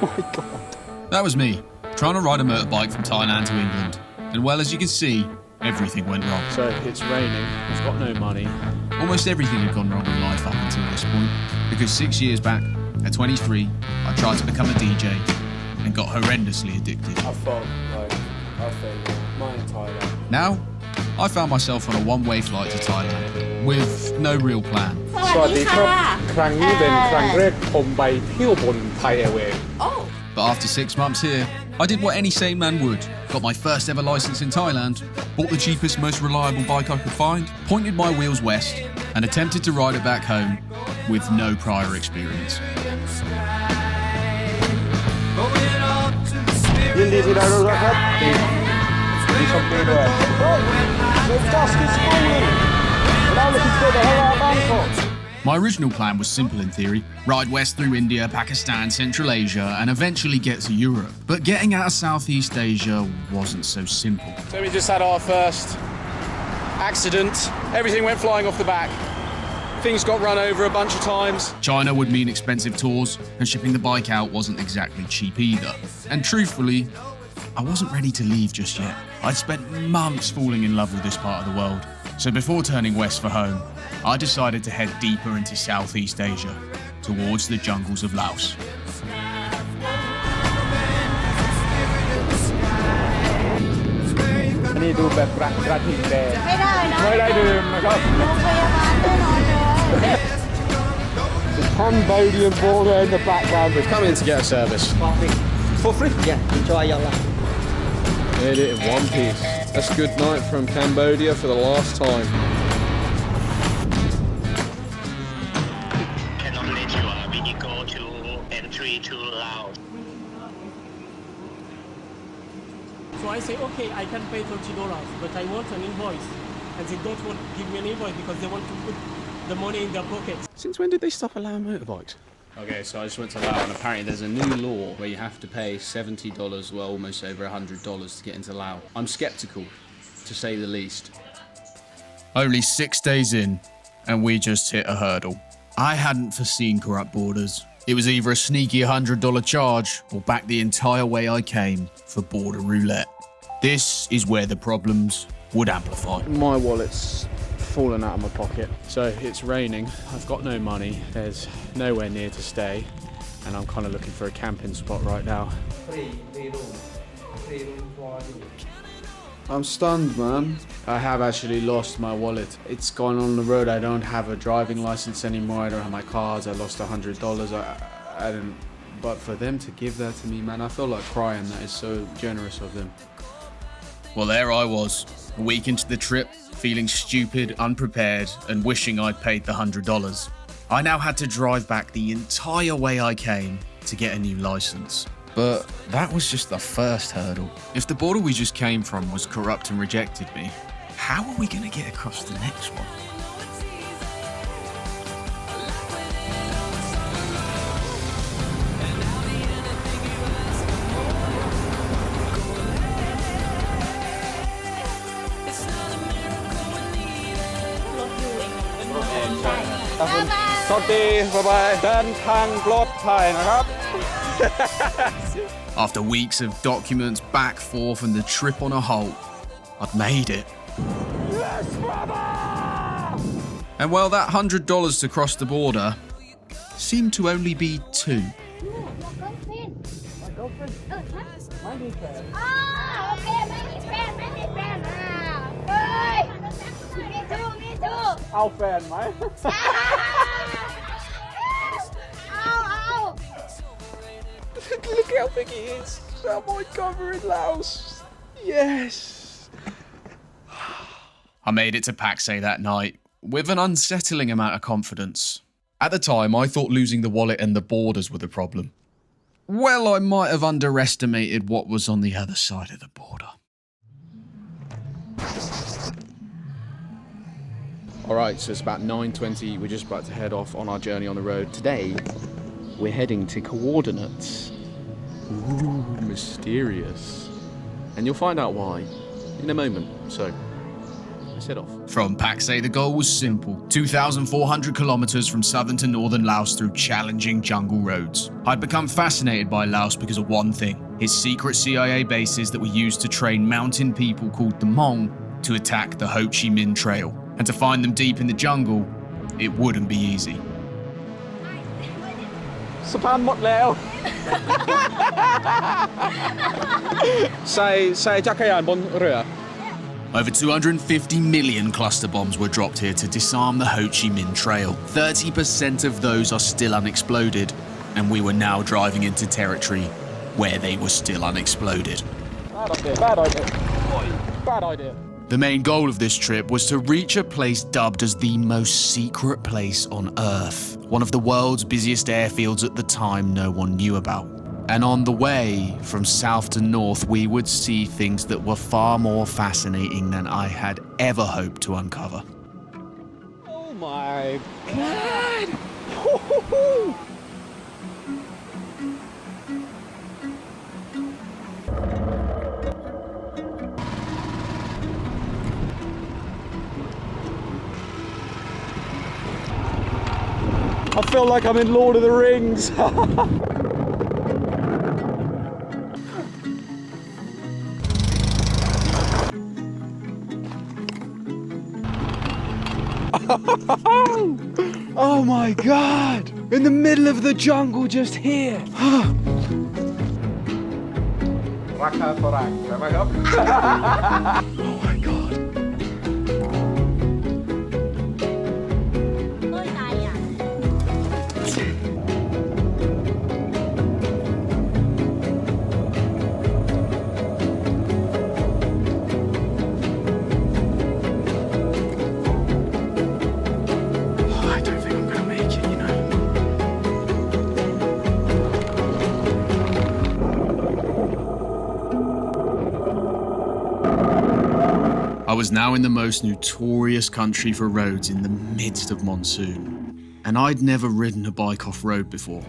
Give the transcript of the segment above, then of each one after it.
Oh my God. That was me, trying to ride a motorbike from Thailand to England. And well, as you can see, everything went wrong. So it's raining, I've got no money. Almost everything had gone wrong in life up until this point, because 6 years back, at 23, I tried to become a DJ and got horrendously addicted. I felt like I failed my entire life. Now, I found myself on a one-way flight to Thailand with no real plan. สวัสดีครับครั้งนี้เป็นครั้งแรกผมไปเที่ยวบน Thai Airways. But after 6 months here, I did what any sane man would. Got my first ever license in Thailand, bought the cheapest, most reliable bike I could find, pointed my wheels west, and attempted to ride it back home with no prior experience. ยินดีที่ได้รู้จักครับมีชมดีด้วย The dusk is falling and I'm looking for the hell out of Bangkok. My original plan was simple in theory. Ride west through India, Pakistan, Central Asia, and eventually get to Europe. But getting out of Southeast Asia wasn't so simple. So we just had our first accident. Everything went flying off the back. Things got run over a bunch of times. China would mean expensive tours, and shipping the bike out wasn't exactly cheap either. And truthfully, I wasn't ready to leave just yet. I'd spent months falling in love with this part of the world. So before turning west for home, I decided to head deeper into Southeast Asia, towards the jungles of Laos. อันนี้ดูแบบกระทิงแดง ไม่ได้นะ ไม่ได้ดื่มนะครับ โรงพยาบาลแน่นอนเลย The Cambodian border in the background. We've come in to get a service. For free? Yeah, enjoy your life. Made it in one piece. That's a good night from Cambodia for the last time. Cannot let your vehicle to entry to Laos. So I say, okay, I can pay $20, but I want an invoice. And they don't want to give me an invoice because they want to put the money in their pockets. Since when did they stop allowing motorbikes? Okay, so I just went to Laos, and apparently there's a new law where you have to pay $70, well, almost over $100 to get into Laos. I'm skeptical, to say the least. Only 6 days in, and we just hit a hurdle. I hadn't foreseen corrupt borders. It was either a sneaky $100 charge, or back the entire way I came for border roulette. This is where the problems would amplify. My wallet's fallen out of my pocket. So it's raining, I've got no money, there's nowhere near to stay, and I'm kind of looking for a camping spot right now. I'm stunned, man. I have actually lost my wallet. It's gone on the road. I don't have a driving license anymore. I don't have my cards. I lost $100. I didn't. But for them to give that to me, man, I feel like crying. That is so generous of them. Well, there I was, a week into the trip, feeling stupid, unprepared, and wishing I'd paid the $100. I now had to drive back the entire way I came to get a new license. But that was just the first hurdle. If the border we just came from was corrupt and rejected me, how are we going to get across the next one? After weeks of documents back, forth, and the trip on a halt, I'd made it. Yes, brother! And well, that $100 to cross the border seemed to only be $2. Our fan, mate. Look how big he is. Oh my God, we're in Laos. Yes. I made it to Paksay that night with an unsettling amount of confidence. At the time, I thought losing the wallet and the borders were the problem. Well, I might have underestimated what was on the other side of the border. Alright, so it's about 9:20. We're just about to head off on our journey on the road. Today, we're heading to coordinates. Ooh, mysterious. And you'll find out why in a moment. So, set off. From Paksay, the goal was simple. 2,400 kilometers from southern to northern Laos through challenging jungle roads. I'd become fascinated by Laos because of one thing: its secret CIA bases that were used to train mountain people called the Hmong to attack the Ho Chi Minh Trail. And to find them deep in the jungle, it wouldn't be easy. สะพานหมดแล้ว ใส่จักรยานบนเรือ Over 250 million cluster bombs were dropped here to disarm the Ho Chi Minh Trail. 30% of those are still unexploded, and we were now driving into territory where they were still unexploded. Bad idea. Bad idea. The main goal of this trip was to reach a place dubbed as the most secret place on Earth, one of the world's busiest airfields at the time no one knew about. And on the way, from south to north, we would see things that were far more fascinating than I had ever hoped to uncover. Oh my god! I feel like I'm in Lord of the Rings. Oh my god! In the middle of the jungle just here. ราคาฝรั่งใช่ไหมครับ Oh my god. เอ้ยตายอ่ะ I don't think I'm gonna make it, you know. I was now in the most notorious country for roads in the midst of monsoon, and I'd never ridden a bike off-road before.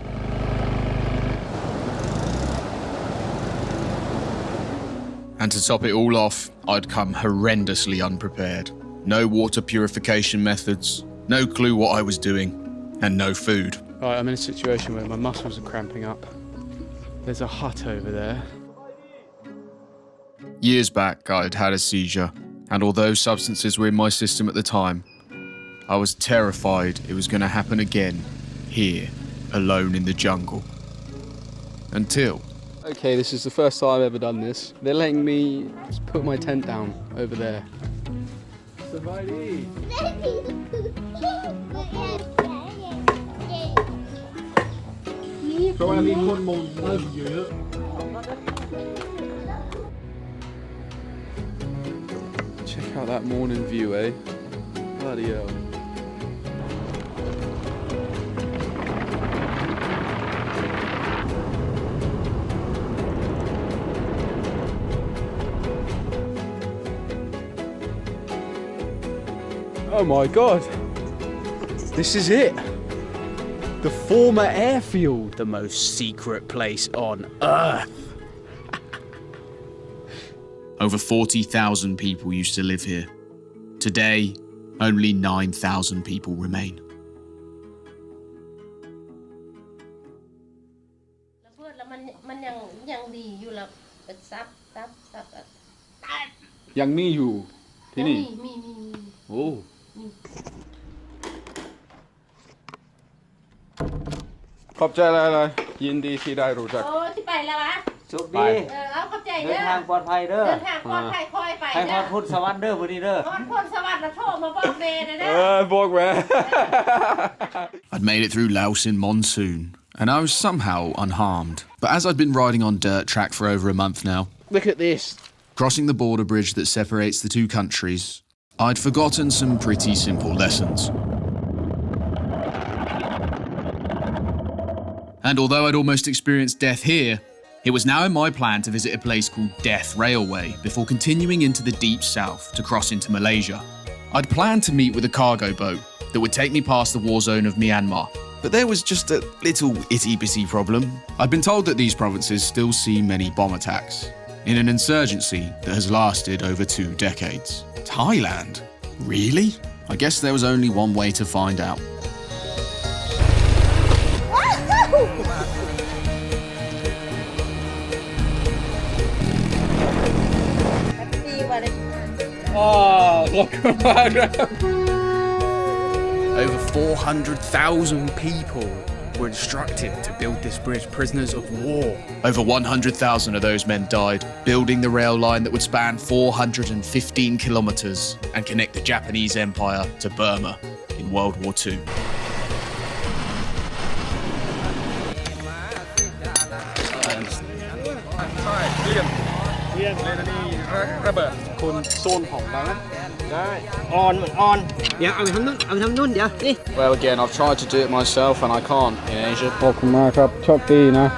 And to top it all off, I'd come horrendously unprepared. No water purification methods, no clue what I was doing, and no food. Right, I'm in a situation where my muscles are cramping up. There's a hut over there. Years back, I'd had a seizure, and although substances were in my system at the time, I was terrified it was going to happen again, here, alone in the jungle. Until... Okay, this is the first time I've ever done this. They're letting me just put my tent down over there. Check out that morning view, eh? Bloody hell. Oh my god, this is it. The former airfield, the most secret place on Earth. Over 40,000 people used to live here. Today, only 9,000 people remain. แล้วเพื่อนแล้วมันยังดีอยู่แล้วเป็นซับ ยังมีอยู่ที่นี่ มี โอ้ ขอบใจอะไรยินดีที่ได้รู้จัก โอ้ที่ไปแล้ววะ โชคดี เอาเข้าใจ เดิ เด้ น อ ทางปลอดภัยเด้อ เดินทางปลอดภัยคอยไป ให้ฮ เด้ อ อ ดพุทธสวรรค์เด้อมื้อนี้เด้อ ฮอดคนสวัสดิ์นะโทรมาบอกเมย์นะเด้อ บอกแม่ I'd made it through Laos in monsoon, and I was somehow unharmed. But as I'd been riding on dirt track for over a month now, Look at this. crossing the border bridge that separates the two countries, I'd forgotten some pretty simple lessons. And although I'd almost experienced death here, it was now in my plan to visit a place called Death Railway before continuing into the deep south to cross into Malaysia. I'd planned to meet with a cargo boat that would take me past the war zone of Myanmar, but there was just a little itty-bitty problem. I'd been told that these provinces still see many bomb attacks in an insurgency that has lasted over 2 decades. Thailand? Really? I guess there was only one way to find out. Over 400,000 people were instructed to build this bridge, prisoners of war. Over 100,000 of those men died building the rail line that would span 415 kilometers and connect the Japanese Empire to Burma in World War II. Well, again, I've tried to do it myself and I can't in Asia. Welcome back up, top D now.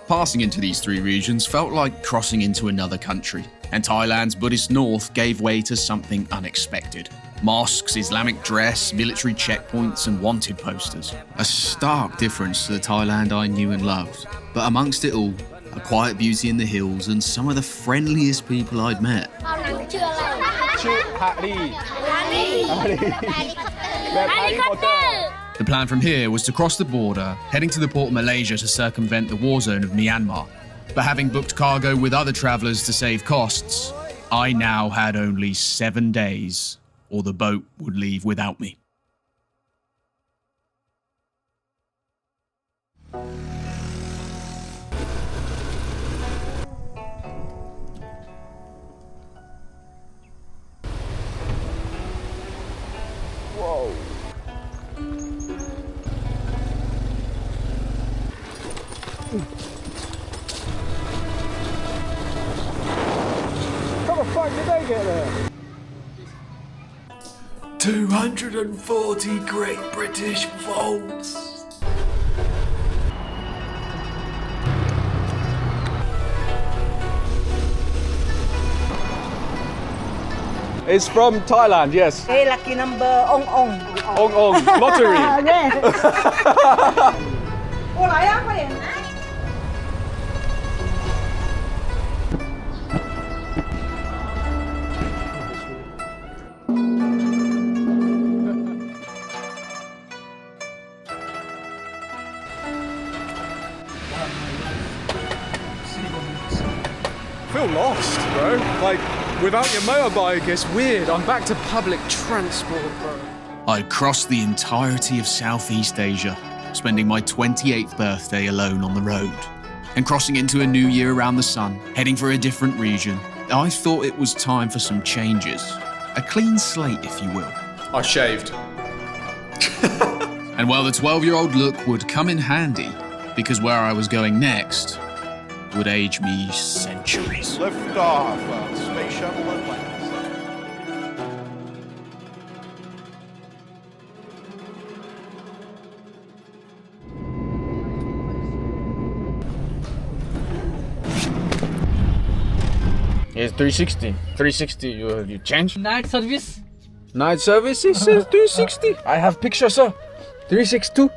Passing into these three regions felt like crossing into another country, and Thailand's Buddhist north gave way to something unexpected. Mosques, Islamic dress, military checkpoints and wanted posters. A stark difference to the Thailand I knew and loved. But amongst it all, a quiet beauty in the hills and some of the friendliest people I'd met. The plan from here was to cross the border, heading to the port of Malaysia to circumvent the war zone of Myanmar. But having booked cargo with other travellers to save costs, I now had only 7 days, or the boat would leave without me. Whoa. 240 Great British volts. It's from Thailand, yes. Hey, lucky number ong ong. Ong ong, lottery. Ủa lại á, có điện. I feel lost, bro. Like, without your motorbike, it's weird. I'm back to public transport, bro. I'd crossed the entirety of Southeast Asia, spending my 28th birthday alone on the road, and crossing into a new year around the sun, heading for a different region. I thought it was time for some changes. A clean slate, if you will. I shaved. And well, the 12-year-old look would come in handy, because where I was going next would age me centuries. Lift off, Space Shuttle Atlantis. It's 360. 360, you change? Night service. Night service, it says 360. I have picture, sir. 362.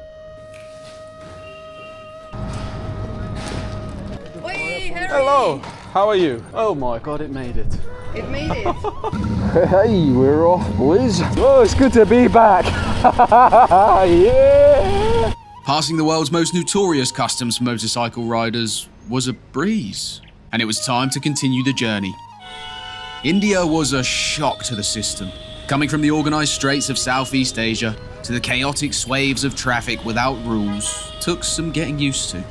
Hello, how are you? Oh my god, it made it. It made it. Hey, we're off, boys. Oh, it's good to be back. Yeah. Passing the world's most notorious customs for motorcycle riders was a breeze, and it was time to continue the journey. India was a shock to the system. Coming from the organised straits of Southeast Asia to the chaotic swaths of traffic without rules took some getting used to.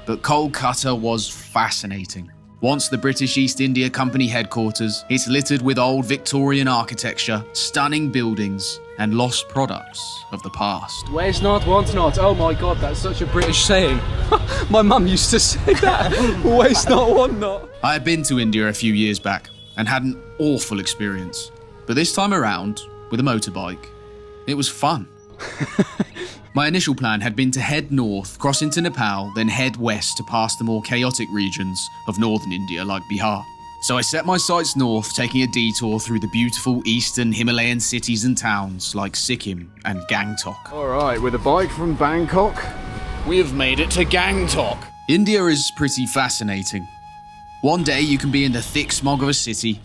But Kolkata was fascinating. Once the British East India Company headquarters, it's littered with old Victorian architecture, stunning buildings, and lost products of the past. Waste not, want not. Oh my god, that's such a British saying. My mum used to say that. Waste not, want not. I had been to India a few years back and had an awful experience. But this time around, with a motorbike, it was fun. My initial plan had been to head north, cross into Nepal, then head west to pass the more chaotic regions of northern India like Bihar. So I set my sights north, taking a detour through the beautiful eastern Himalayan cities and towns like Sikkim and Gangtok. Alright, with a bike from Bangkok, We have made it to Gangtok. India is pretty fascinating. One day you can be in the thick smog of a city,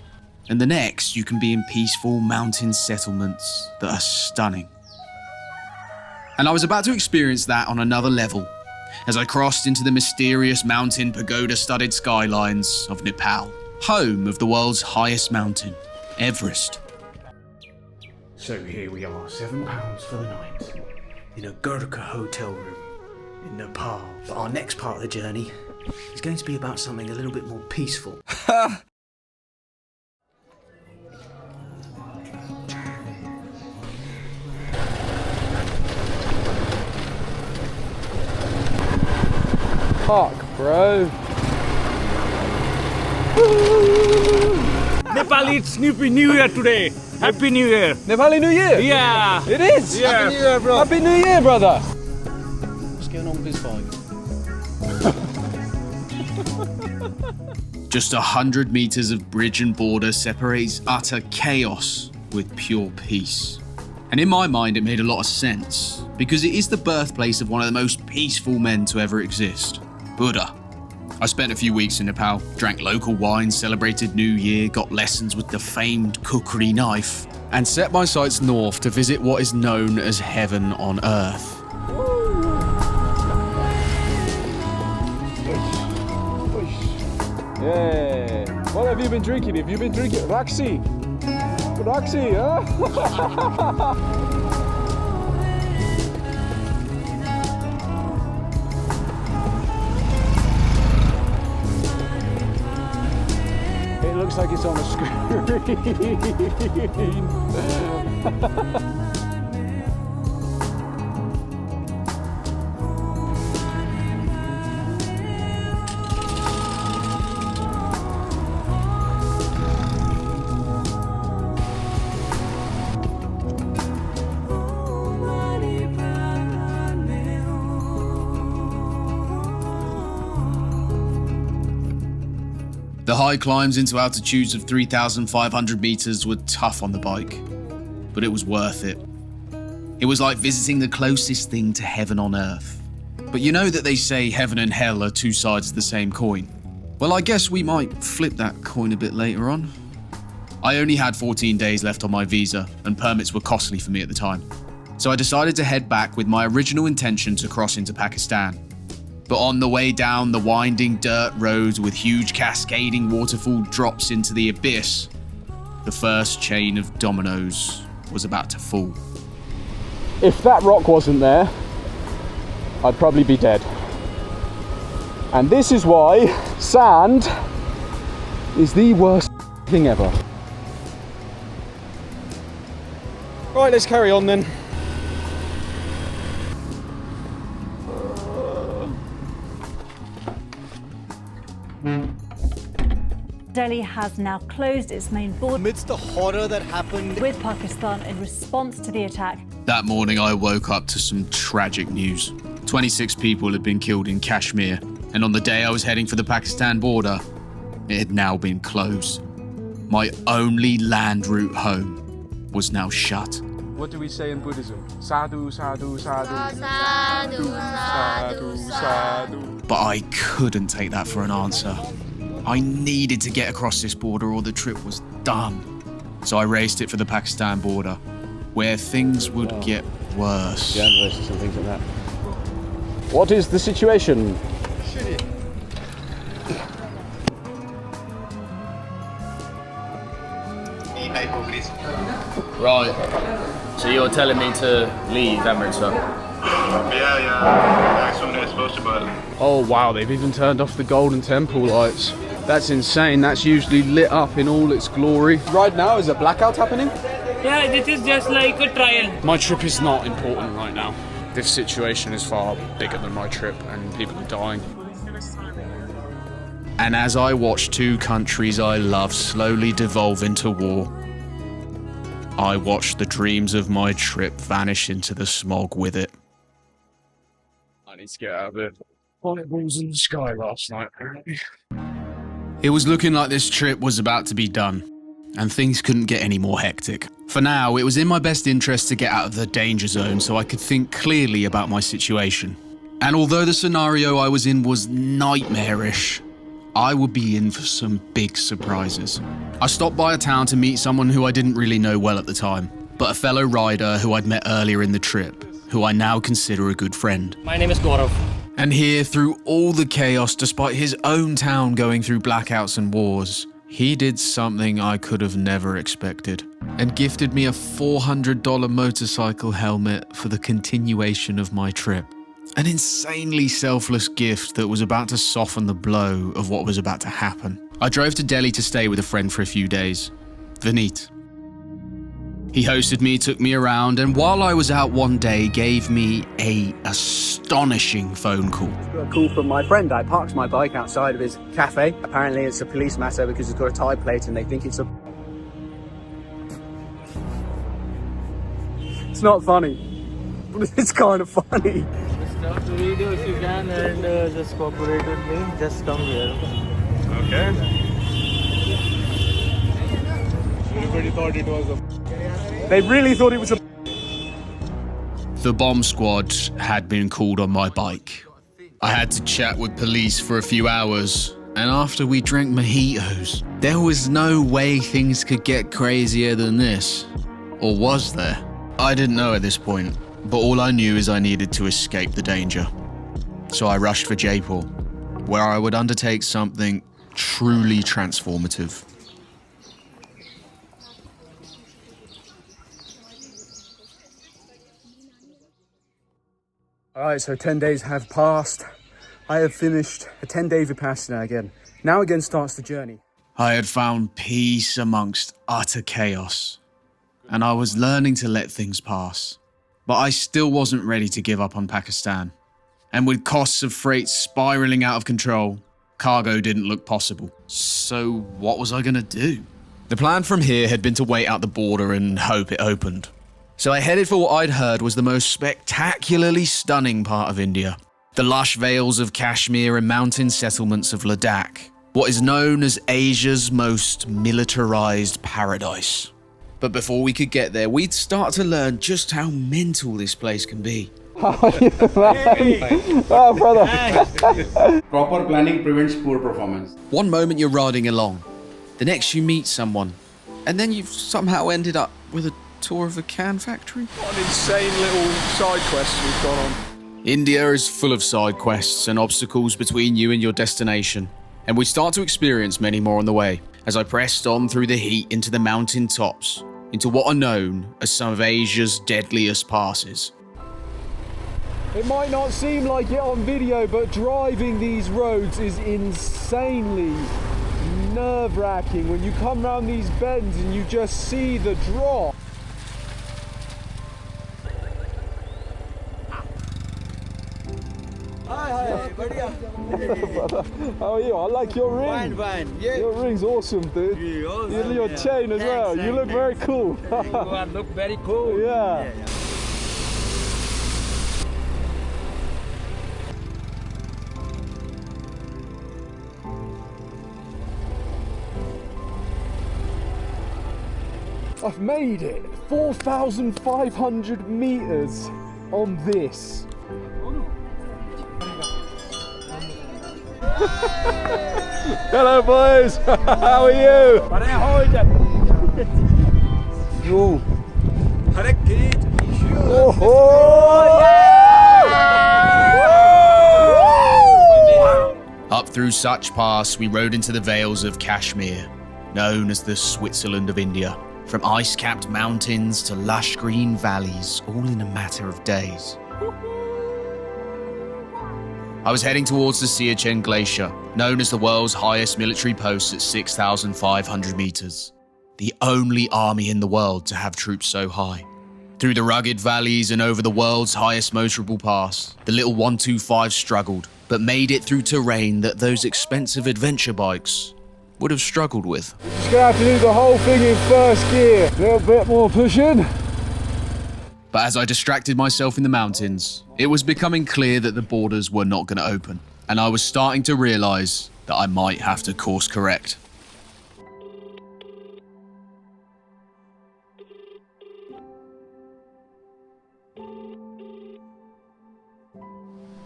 and the next you can be in peaceful mountain settlements that are stunning. And I was about to experience that on another level as I crossed into the mysterious mountain pagoda-studded skylines of Nepal, home of the world's highest mountain, Everest. So here we are, £7 for the night, in a Gurkha hotel room in Nepal. But our next part of the journey is going to be about something a little bit more peaceful. Fuck, bro. Nepal, it's New Year today. Happy New Year. Nepali New Year? Yeah. It is? Yeah. Happy New Year, bro. Happy New Year, brother. What's going on with this bike? Just 100 meters of bridge and border separates utter chaos with pure peace. And in my mind, it made a lot of sense, because it is the birthplace of one of the most peaceful men to ever exist, Buddha. I spent a few weeks in Nepal, drank local wine, celebrated New Year, got lessons with the famed kukri knife, and set my sights north to visit what is known as heaven on earth. Yeah. What have you been drinking? Have you been drinking Roxy? Roxy, huh? It looks like it's on a screen. The high climbs into altitudes of 3,500 meters were tough on the bike, but it was worth it. It was like visiting the closest thing to heaven on earth. But you know that they say heaven and hell are two sides of the same coin. Well, I guess we might flip that coin a bit later on. I only had 14 days left on my visa, and permits were costly for me at the time. So I decided to head back with my original intention to cross into Pakistan. But on the way down the winding dirt roads with huge cascading waterfall drops into the abyss, the first chain of dominoes was about to fall. If that rock wasn't there, I'd probably be dead. And this is why sand is the worst thing ever. Right, let's carry on then. Delhi has now closed its main border Amidst the horror that happened with Pakistan in response to the attack. That morning I woke up to some tragic news. 26 people had been killed in Kashmir, and on the day I was heading for the Pakistan border, it had now been closed. My only land route home was now shut. What do we say in Buddhism? Sadhu, sadhu, sadhu. Sadhu, sadhu, sadhu. But I couldn't take that for an answer. I needed to get across this border or the trip was done. So I raced it for the Pakistan border, where things would get worse. Yeah, and things like that. What is the situation? Right. So you're telling me to leave Amritsar? Yeah. As soon as possible. Oh wow, they've even turned off the Golden Temple lights. That's insane. That's usually lit up in all its glory. Right now, is a blackout happening? Yeah, this is just like a trial. My trip is not important right now. This situation is far bigger than my trip and people are dying. And as I watched two countries I love slowly devolve into war, I watched the dreams of my trip vanish into the smog with it. I need to get out of here. Fireballs in the sky last night, apparently. It was looking like this trip was about to be done, and things couldn't get any more hectic. For now, it was in my best interest to get out of the danger zone so I could think clearly about my situation. And although the scenario I was in was nightmarish, I would be in for some big surprises. I stopped by a town to meet someone who I didn't really know well at the time, but a fellow rider who I'd met earlier in the trip, who I now consider a good friend. My name is Gaurav. And here, through all the chaos, despite his own town going through blackouts and wars, he did something I could have never expected and gifted me a $400 motorcycle helmet for the continuation of my trip. An insanely selfless gift that was about to soften the blow of what was about to happen. I drove to Delhi to stay with a friend for a few days, Vineet. He hosted me, took me around, and while I was out one day, gave me an astonishing phone call. Got a call from my friend. I parked my bike outside of his cafe. Apparently it's a police matter because it's got a Thai plate and they think it's a... It's not funny, but it's kind of funny. Stop the video if you can and just cooperate with me. Just come here. Okay. Everybody thought it was a... They really thought it was a... The bomb squad had been called on my bike. I had to chat with police for a few hours, and after we drank mojitos, there was no way things could get crazier than this. Or was there? I didn't know at this point, but all I knew is I needed to escape the danger. So I rushed for Jaipur, where I would undertake something truly transformative. Alright, so 10 days have passed. I have finished a 10-day Vipassana again. Now again starts the journey. I had found peace amongst utter chaos, and I was learning to let things pass. But I still wasn't ready to give up on Pakistan. And with costs of freight spiraling out of control, cargo didn't look possible. So what was I gonna do? The plan from here had been to wait out the border and hope it opened. So I headed for what I'd heard was the most spectacularly stunning part of India. The lush vales of Kashmir and mountain settlements of Ladakh. What is known as Asia's most militarized paradise. But before we could get there, we'd start to learn just how mental this place can be. How are you, man? Oh, brother. Proper planning prevents poor performance. One moment you're riding along, the next you meet someone, and then you've somehow ended up with a tour of a can factory. What an insane little side quest we've gone on. India is full of side quests and obstacles between you and your destination, and we start to experience many more on the way as I pressed on through the heat into the mountain tops, into what are known as some of Asia's deadliest passes. It might not seem like it on video, but driving these roads is insanely nerve-wracking when you come around these bends and you just see the drop. Hi, Brother, how are you? I like your ring. Fine. Yeah. Your ring's awesome, dude. Your chain as well. You look very cool. You look very cool. Yeah. I've made it. 4,500 meters on this. Hello, boys. How are you? Yo. Up through Such Pass, we rode into the vales of Kashmir, known as the Switzerland of India. From ice-capped mountains to lush green valleys, all in a matter of days. I was heading towards the Siachen Glacier, known as the world's highest military post at 6,500 meters. The only army in the world to have troops so high. Through the rugged valleys and over the world's highest motorable pass, the little 125 struggled, but made it through terrain that those expensive adventure bikes would have struggled with. Just gonna have to do the whole thing in first gear. A little bit more pushing. But as I distracted myself in the mountains, it was becoming clear that the borders were not going to open, and I was starting to realize that I might have to course correct.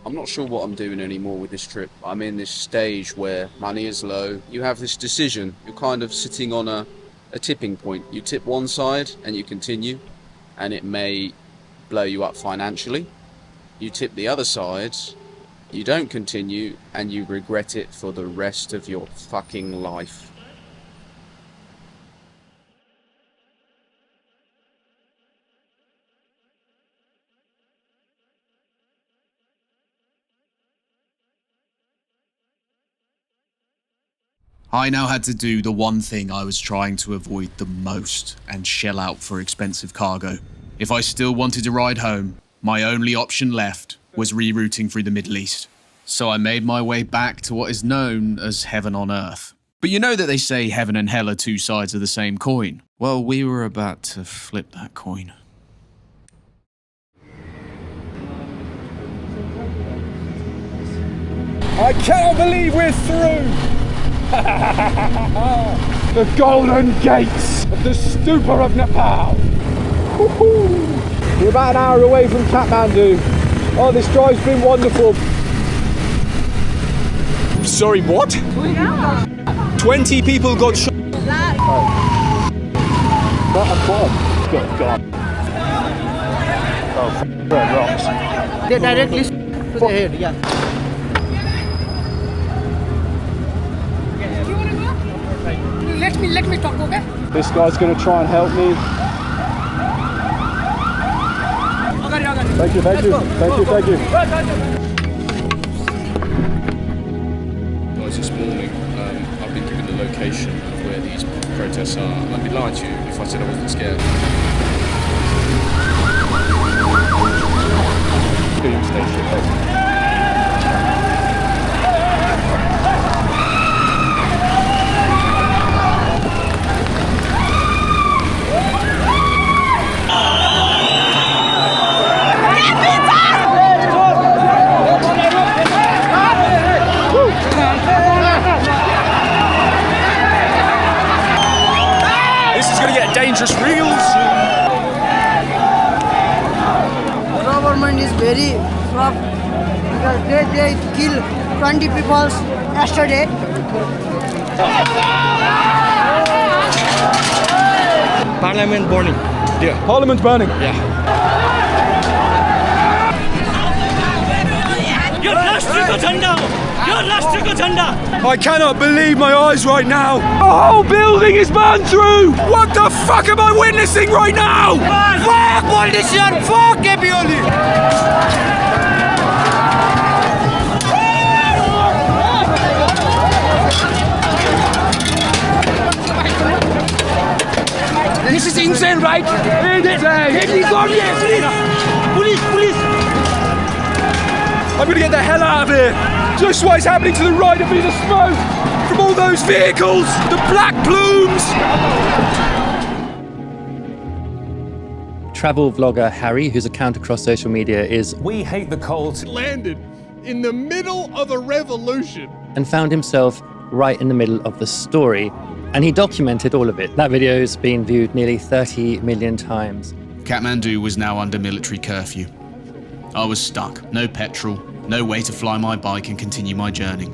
I'm not sure what I'm doing anymore with this trip. I'm in this stage where money is low. You have this decision. You're kind of sitting on a tipping point. You tip one side and you continue, and it may blow you up financially. You tip the other side, you don't continue, and you regret it for the rest of your fucking life. I now had to do the one thing I was trying to avoid the most and shell out for expensive cargo. If I still wanted to ride home, my only option left was rerouting through the Middle East. So I made my way back to what is known as heaven on earth. But you know that they say heaven and hell are two sides of the same coin? Well, we were about to flip that coin. I cannot believe we're through! The golden gates of the stupa of Nepal! We're about an hour away from Kathmandu. Oh, this drive's been wonderful. Sorry, what? 20 people got shot. Not a quad. Good God. Oh, rocks. They directly to the head, yeah. Let me talk, okay? This guy's going to try and help me. Thank you. Guys, this morning I've been given the location of where these protests are. I'd be lying to you if I said I wasn't scared. Doomsday. Dangerous real soon. The government is very corrupt because they killed 20 people yesterday. Parliament burning. Yeah. Parliament's burning. Yeah. I cannot believe my eyes right now. The whole building is burned through. What the fuck am I witnessing right now? Fuck politician, fuck Gabioli. This is insane, right? Police. I'm gonna get the hell out of here. Just what is happening to the right of me, the smoke from all those vehicles, the black plumes. Travel vlogger Harry, whose account across social media is "We hate the cold," landed in the middle of a revolution and found himself right in the middle of the story. And he documented all of it. That video's been viewed nearly 30 million times. Kathmandu was now under military curfew. I was stuck. No petrol, no way to fly my bike and continue my journey.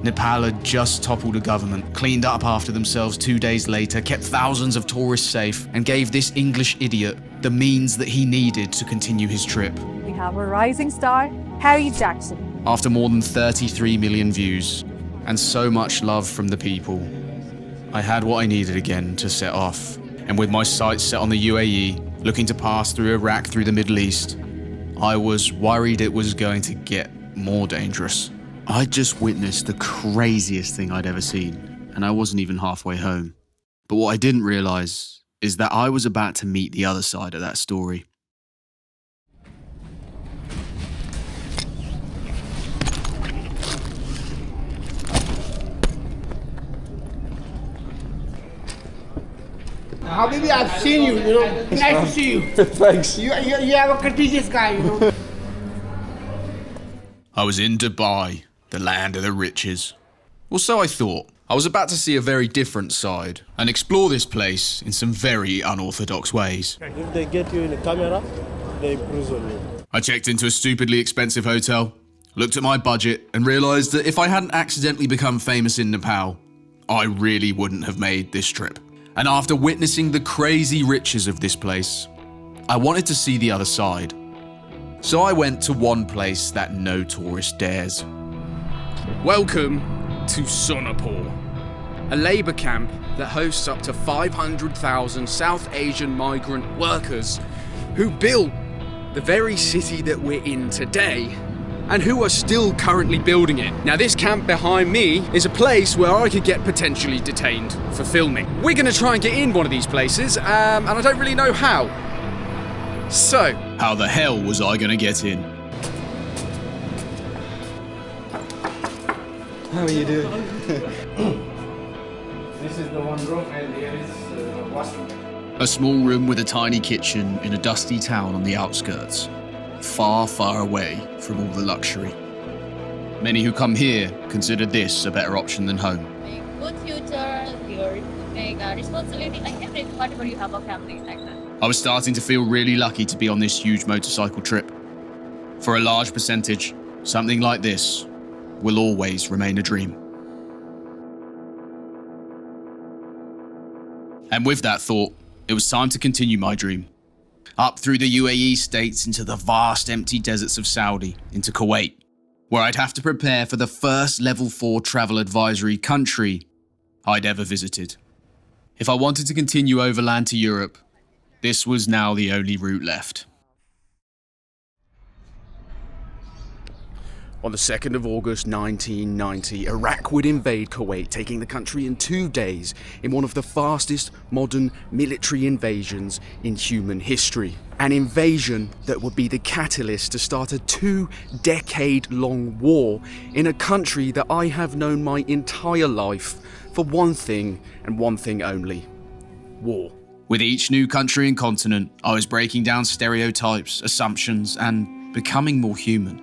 Nepal had just toppled a government, cleaned up after themselves 2 days later, kept thousands of tourists safe, and gave this English idiot the means that he needed to continue his trip. We have a rising star, Harry Jackson. After more than 33 million views, and so much love from the people, I had what I needed again to set off. And with my sights set on the UAE, looking to pass through Iraq through the Middle East, I was worried it was going to get more dangerous. I'd just witnessed the craziest thing I'd ever seen, and I wasn't even halfway home. But what I didn't realize is that I was about to meet the other side of that story. Habibi, I've seen you, Nice to see you. Thanks. You have a courteous guy, I was in Dubai, the land of the riches. Or so I thought. I was about to see a very different side and explore this place in some very unorthodox ways. If they get you in a camera, they prison you. I checked into a stupidly expensive hotel, looked at my budget and realised that if I hadn't accidentally become famous in Nepal, I really wouldn't have made this trip. And after witnessing the crazy riches of this place, I wanted to see the other side. So I went to one place that no tourist dares. Welcome to Sonapur, a labour camp that hosts up to 500,000 South Asian migrant workers who built the very city that we're in today and who are still currently building it. Now, this camp behind me is a place where I could get potentially detained for filming. We're going to try and get in one of these places, and I don't really know how. So, how the hell was I going to get in? How are you doing? This is the one room, and here is the washroom. A small room with a tiny kitchen in a dusty town on the outskirts, far, far away from all the luxury. Many who come here consider this a better option than home. Good future, your responsibility, like everything, whatever you have a family like that. I was starting to feel really lucky to be on this huge motorcycle trip. For a large percentage, something like this will always remain a dream. And with that thought, it was time to continue my dream. Up through the UAE states into the vast empty deserts of Saudi, into Kuwait, where I'd have to prepare for the first level 4 travel advisory country I'd ever visited. If I wanted to continue overland to Europe, this was now the only route left. on the 2nd of August 1990, Iraq would invade Kuwait, taking the country in 2 days in one of the fastest modern military invasions in human history. An invasion that would be the catalyst to start a 2-decade-long war in a country that I have known my entire life for one thing and one thing only: war. With each new country and continent, I was breaking down stereotypes, assumptions, and becoming more human.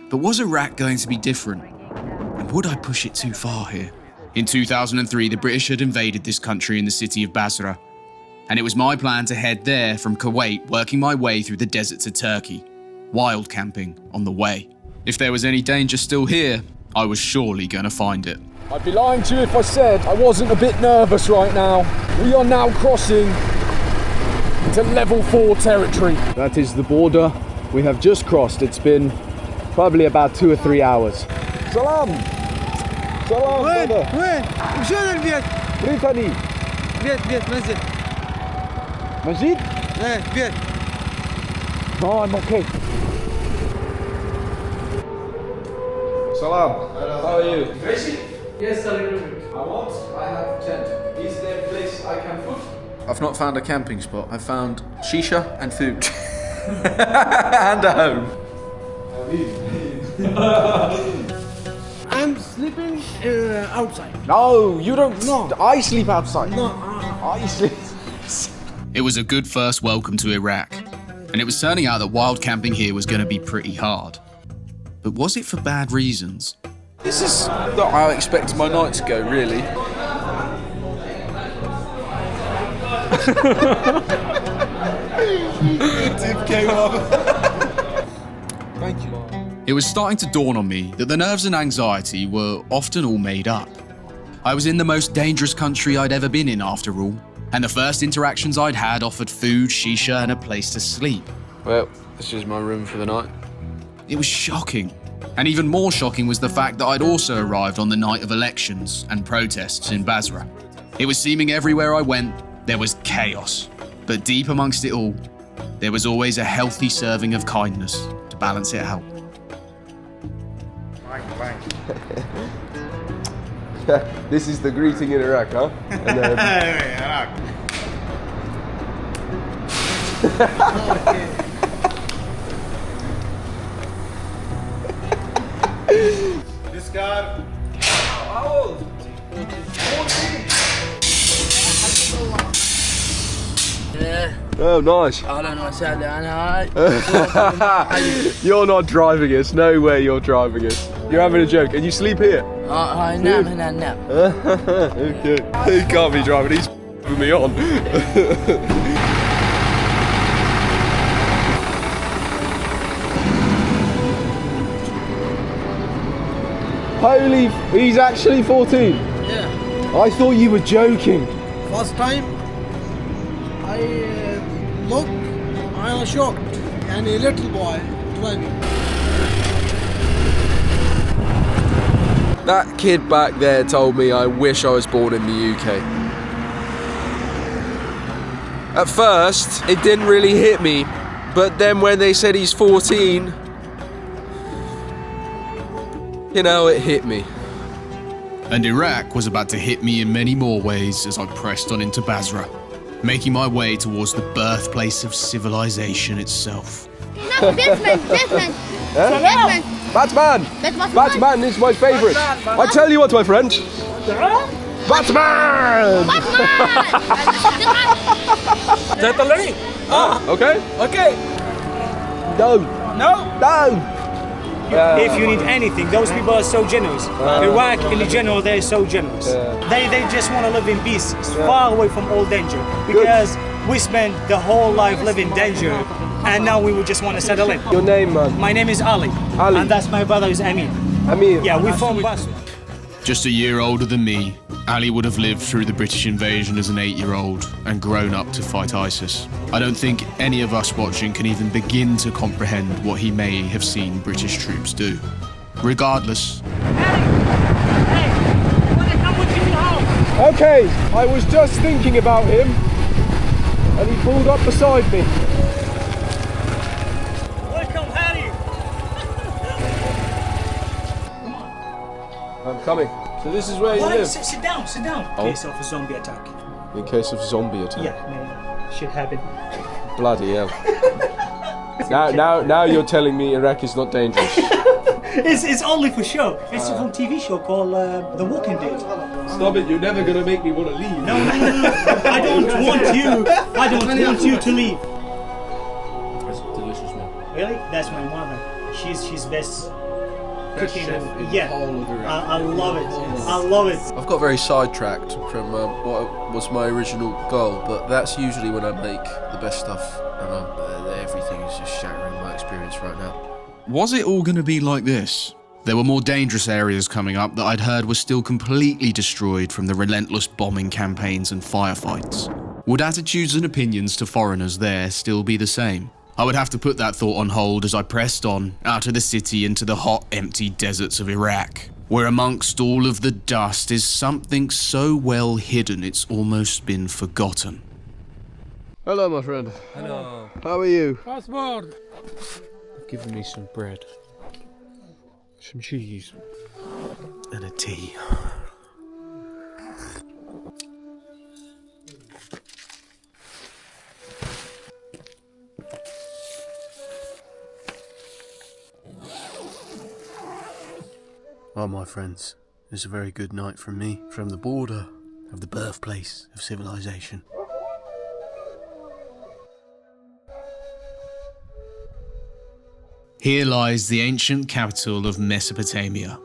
But was Iraq going to be different? And would I push it too far here? In 2003, the British had invaded this country in the city of Basra, and it was my plan to head there from Kuwait, working my way through the desert to Turkey, wild camping on the way. If there was any danger still here, I was surely going to find it. I'd be lying to you if I said I wasn't a bit nervous right now. We are now crossing into level 4 territory. That is the border we have just crossed. It's been probably about 2 or 3 hours. Salam! Salam, brother! وشو هذا البيت؟ بريطاني. بيت مسجد. مسجد؟ ايه بيت. No, I'm okay. Salam. How are you? Crazy? Yes, a little bit. I have tent. Is there a place I can put? I've not found a camping spot. I've found shisha and food. And a home. I'm sleeping outside. No, you don't. No, I sleep outside. No, I sleep. It was a good first welcome to Iraq, and it was turning out that wild camping here was going to be pretty hard. But was it for bad reasons? This is not how I expected my night to go, really. Tip came up. Thank you. It was starting to dawn on me that the nerves and anxiety were often all made up. I was in the most dangerous country I'd ever been in, after all, and the first interactions I'd had offered food, shisha, and a place to sleep. Well, this is my room for the night. It was shocking. And even more shocking was the fact that I'd also arrived on the night of elections and protests in Basra. It was seeming everywhere I went, there was chaos. But deep amongst it all, there was always a healthy serving of kindness to balance it out. This is the greeting in Iraq, huh? And This car. How old? 14. Oh, nice. You're not driving us. No way you're driving us. You're having a joke. And you sleep here? Okay. He can't be driving. He's with me on. Holy, he's actually 14? Yeah. I thought you were joking. First time, I look, I was shocked, and a little boy driving. That kid back there told me I wish I was born in the UK. At first, it didn't really hit me, but then when they said he's 14, you know, it hit me. And Iraq was about to hit me in many more ways as I pressed on into Basra, making my way towards the birthplace of civilization itself. No, Batman. Batman! Batman is my favourite. I tell you what, my friend. Batman! Totally. Okay. Okay. No. No. No. If you need anything, those people are so generous. Iraq, in general, they're so generous. They just want to live in peace, far away from all danger. Because we spent the whole life living in danger, and now we would just want to settle in. Your name, man? My name is Ali. Ali. And that's my brother is Amin. Amin. Yeah, we're from Basra. Just a year older than me, Ali would have lived through the British invasion as an 8-year-old and grown up to fight ISIS. I don't think any of us watching can even begin to comprehend what he may have seen British troops do. Regardless. Okay, I was just thinking about him, and he pulled up beside me. Welcome, Harry. I'm coming. So this is where you live? Sit down. Oh. In case of a zombie attack. In case of zombie attack? Yeah, man. Shit happened. Bloody hell. now you're telling me Iraq is not dangerous. It's only for show. It's a full TV show called The Walking Dead. Stop it, you're never gonna make me want to leave. No. I don't want you to leave. That's delicious, man. Really? That's my mother. She's best cooking. Yeah. I love it. I love it. I've got very sidetracked from what was my original goal, but that's usually when I make the best stuff, and everything is just shattering my experience right now. Was it all going to be like this? There were more dangerous areas coming up that I'd heard were still completely destroyed from the relentless bombing campaigns and firefights. Would attitudes and opinions to foreigners there still be the same? I would have to put that thought on hold as I pressed on, out of the city into the hot, empty deserts of Iraq, where amongst all of the dust is something so well hidden it's almost been forgotten. Hello, my friend. Hello. How are you? Passport. Giving me some bread, some cheese, and a tea. Oh, my friends, it's a very good night from me, from the border of the birthplace of civilization. Here lies the ancient capital of Mesopotamia,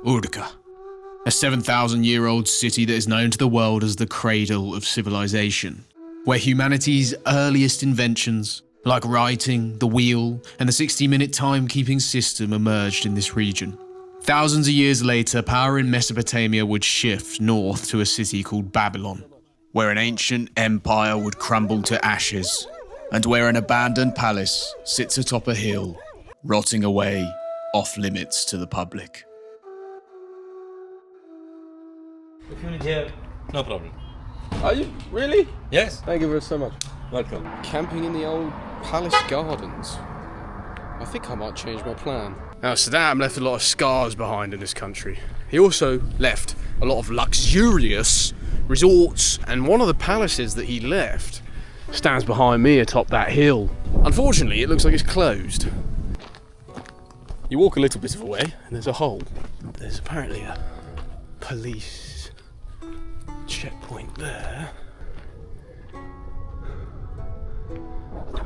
Uruk, a 7,000-year-old city that is known to the world as the cradle of civilization, where humanity's earliest inventions, like writing, the wheel, and the 60-minute timekeeping system emerged in this region. Thousands of years later, power in Mesopotamia would shift north to a city called Babylon, where an ancient empire would crumble to ashes, and where an abandoned palace sits atop a hill, rotting away, off limits to the public. If you need help, no problem. Are you? Really? Yes. Thank you so much. Welcome. Camping in the old palace gardens. I think I might change my plan. Now, Saddam left a lot of scars behind in this country. He also left a lot of luxurious resorts, and one of the palaces that he left stands behind me atop that hill. Unfortunately, it looks like it's closed. You walk a little bit of a way, and there's a hole. There's apparently a police checkpoint there.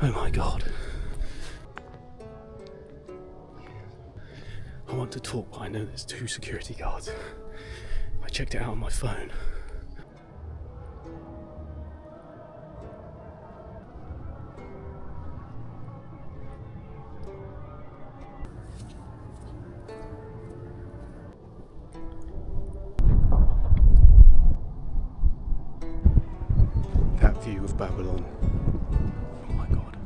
Oh my god. I want to talk, but I know there's 2 security guards. I checked it out on my phone. that view of Babylon. Oh my god.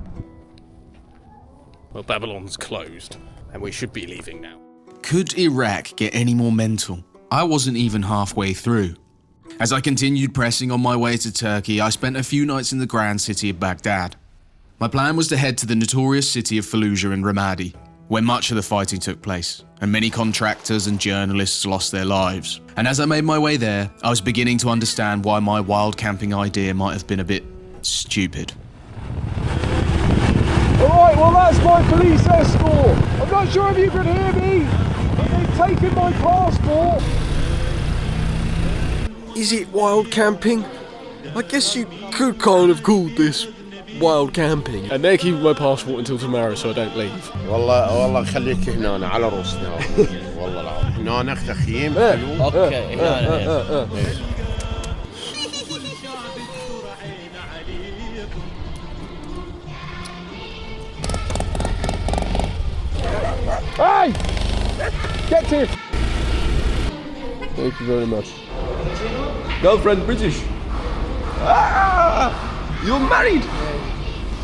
Well, Babylon's closed, and we should be leaving now. Could Iraq get any more mental? I wasn't even halfway through. As I continued pressing on my way to Turkey, I spent a few nights in the grand city of Baghdad. My plan was to head to the notorious city of Fallujah and Ramadi, where much of the fighting took place, and many contractors and journalists lost their lives. And as I made my way there, I was beginning to understand why my wild camping idea might have been a bit stupid. Alright, well that's my police escort. I'm not sure if you can hear me, but they've taken my passport. Is it wild camping? I guess you could kind of call this wild camping. And they're keeping my passport until tomorrow so I don't leave. والله خليك هنا على رؤوسنا والله العظيم هناك تخييم حلو. اوكي هنا Hey! Get here! Thank you very much. Girlfriend British. Ah! You're married!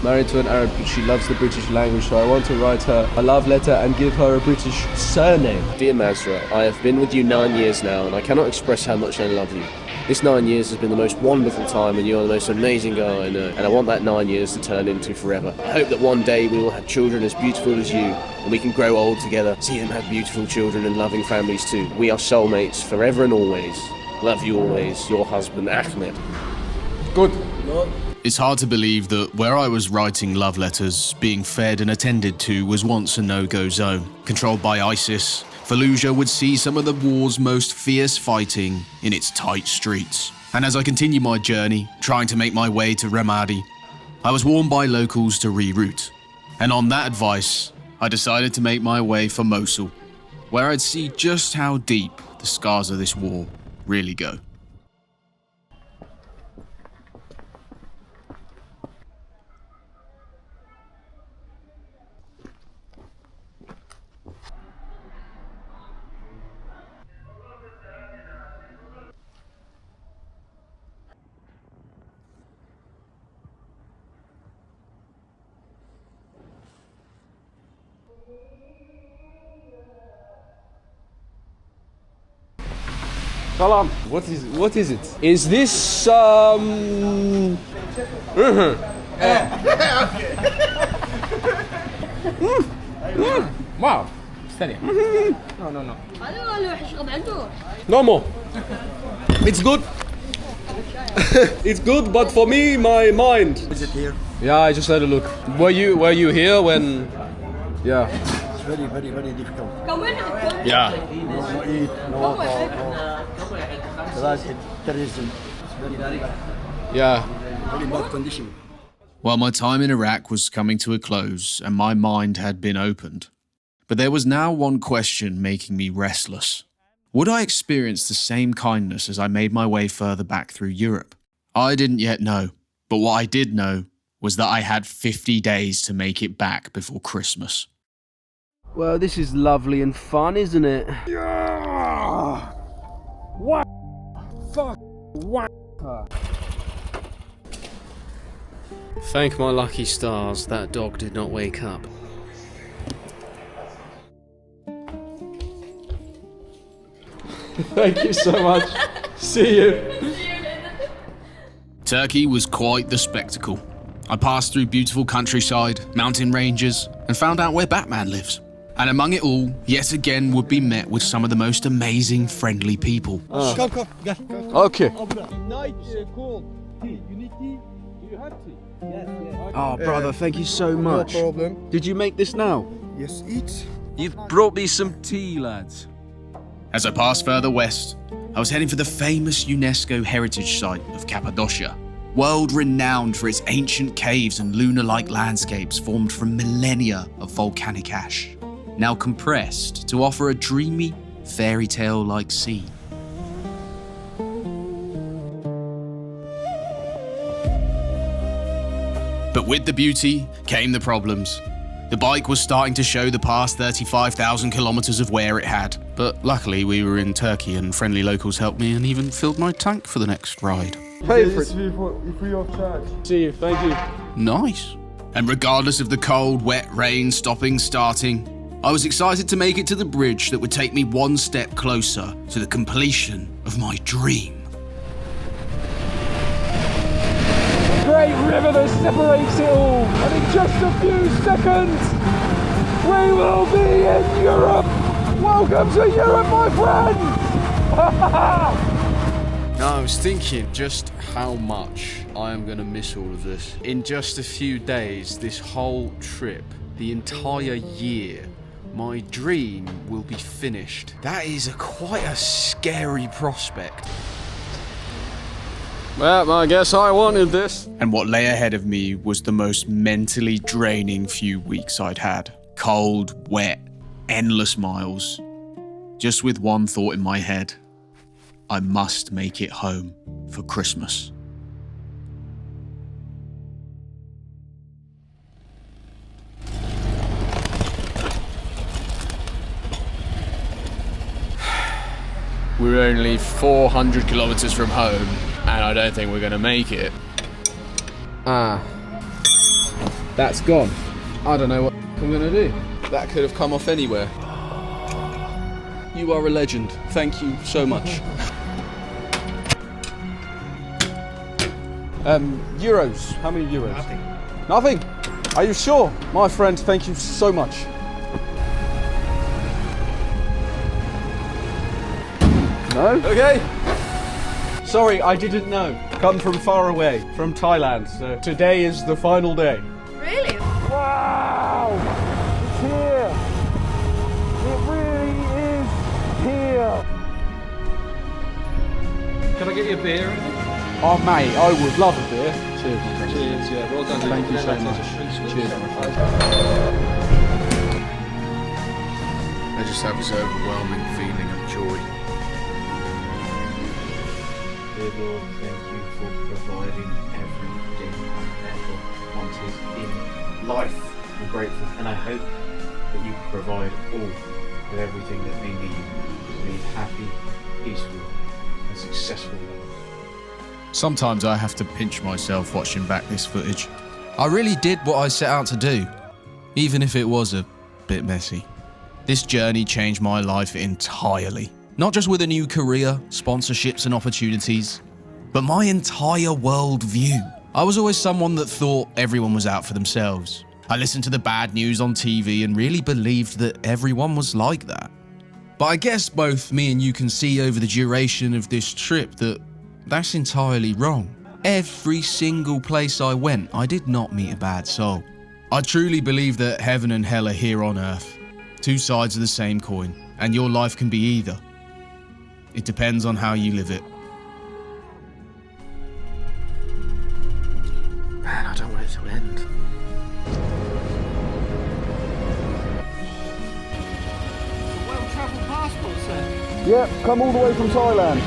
Married to an Arab, but she loves the British language, so I want to write her a love letter and give her a British surname. Dear Mazra, I have been with you 9 years now, and I cannot express how much I love you. This 9 years has been the most wonderful time, and you are the most amazing girl I know, and I want that 9 years to turn into forever. I hope that one day we will have children as beautiful as you, and we can grow old together, see them have beautiful children and loving families too. We are soulmates forever and always. Love you always, your husband Ahmed. Good. It's hard to believe that where I was writing love letters, being fed and attended to was once a no-go zone. Controlled by ISIS, Fallujah would see some of the war's most fierce fighting in its tight streets. And as I continued my journey, trying to make my way to Ramadi, I was warned by locals to reroute. And on that advice, I decided to make my way for Mosul, where I'd see just how deep the scars of this war really go. Salam. What is it? Is this Wow. Steady. No. Normal. It's good. It's good, but for me, my mind. Is it here? Yeah, I just had a look. Were you here when? Yeah. It's very, very, very difficult. Yeah. No eat, no terrorism. It's very, very bad condition. Well, my time in Iraq was coming to a close and my mind had been opened. But there was now one question making me restless. Would I experience the same kindness as I made my way further back through Europe? I didn't yet know, but what I did know was that I had 50 days to make it back before Christmas. Well, this is lovely and fun, isn't it? Yeah! What? Fuck! What? Thank my lucky stars, that dog did not wake up. Thank you so much. See you. Turkey was quite the spectacle. I passed through beautiful countryside, mountain ranges, and found out where Batman lives. And among it all, yet again would be met with some of the most amazing, friendly people. Okay. Night called tea. You need tea? Do you have tea? Yes. Oh, brother, thank you so much. No problem. Did you make this now? Yes, eat. You've brought me some tea, lads. As I passed further west, I was heading for the famous UNESCO heritage site of Cappadocia, world-renowned for its ancient caves and lunar-like landscapes formed from millennia of volcanic ash, now compressed to offer a dreamy, fairy tale-like scene. But with the beauty came the problems. The bike was starting to show the past 35,000 kilometers of wear it had, but luckily we were in Turkey and friendly locals helped me and even filled my tank for the next ride. Pay for it. Free of charge. See you. Thank you. Nice. And regardless of the cold, wet, rain, stopping, starting, I was excited to make it to the bridge that would take me one step closer to the completion of my dream. Great river that separates it all, and in just a few seconds, we will be in Europe. Welcome to Europe, my friends. No, I was thinking just how much I am going to miss all of this. In just a few days, this whole trip, the entire year, my dream will be finished. That is quite a scary prospect. Well, I guess I wanted this. And what lay ahead of me was the most mentally draining few weeks I'd had. Cold, wet, endless miles. Just with one thought in my head. I must make it home for Christmas. We're only 400 kilometers from home, and I don't think we're going to make it. Ah. That's gone. I don't know what I'm going to do. That could have come off anywhere. You are a legend. Thank you so much. Euros. How many euros? Nothing. Are you sure? My friend, thank you so much. No? Okay. Sorry, I didn't know. Come from far away, from Thailand, so today is the final day. Really? Wow! It's here! It really is here! Can I get you a beer? Oh mate, I would love a beer. Cheers. Cheers, yeah, well done. Thank you so much. Cheers. I just have this overwhelming feeling of joy. Dear Lord, thank you for providing everything I ever wanted in life. I'm grateful, and I hope that you provide all with everything that we need to be happy, peaceful, and successful lives. Sometimes I have to pinch myself watching back this footage. I really did what I set out to do, even if it was a bit messy. This journey changed my life entirely. Not just with a new career, sponsorships and opportunities, but my entire world view. I was always someone that thought everyone was out for themselves. I listened to the bad news on TV and really believed that everyone was like that. But I guess both me and you can see over the duration of this trip that that's entirely wrong. Every single place I went, I did not meet a bad soul. I truly believe that heaven and hell are here on earth. Two sides of the same coin, and your life can be either. It depends on how you live it. Man, I don't want it to end. Well-travelled passport, sir. Yep, come all the way from Thailand.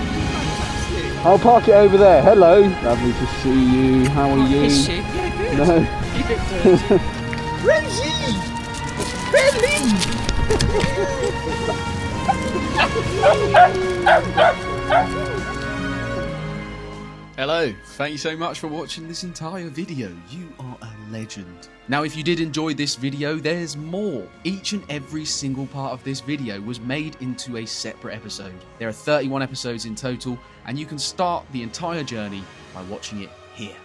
I'll park it over there. Hello. Lovely to see you. How are you? Is she? Yeah, good. No. You look dirty. Rosie! Hello, thank you so much for watching this entire video. You are a legend. Now, if you did enjoy this video, there's more. Each and every single part of this video was made into a separate episode. There are 31 episodes in total, and you can start the entire journey by watching it here.